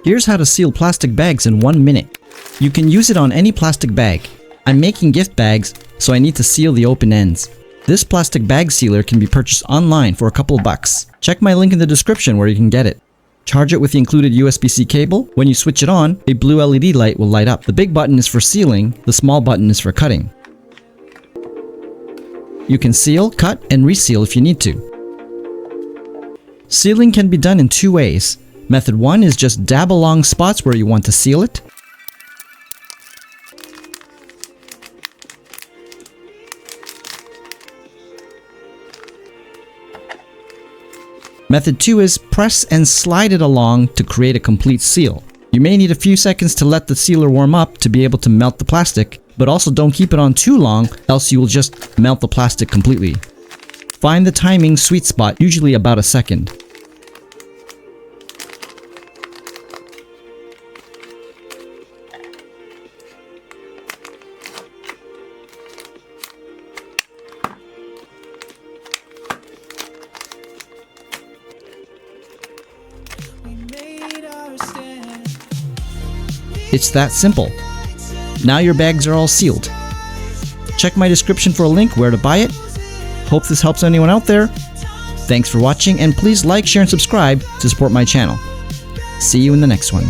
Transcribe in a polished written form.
Here's how to seal plastic bags in 1 minute. You can use it on any plastic bag. I'm making gift bags, so I need to seal the open ends. This plastic bag sealer can be purchased online for a couple of bucks. Check my link in the description where you can get it. Charge it with the included USB-C cable. When you switch it on, a blue LED light will light up. The big button is for sealing, the small button is for cutting. You can seal, cut, and reseal if you need to. Sealing can be done in 2 ways. Method 1 is just dab along spots where you want to seal it. Method 2 is press and slide it along to create a complete seal. You may need a few seconds to let the sealer warm up to be able to melt the plastic, but also don't keep it on too long, else you will just melt the plastic completely. Find the timing sweet spot, usually about a second. It's that simple. Now your bags are all sealed. Check my description for a link where to buy it. Hope this helps anyone out there. Thanks for watching, and please like, share, and subscribe to support my channel. See you in the next one.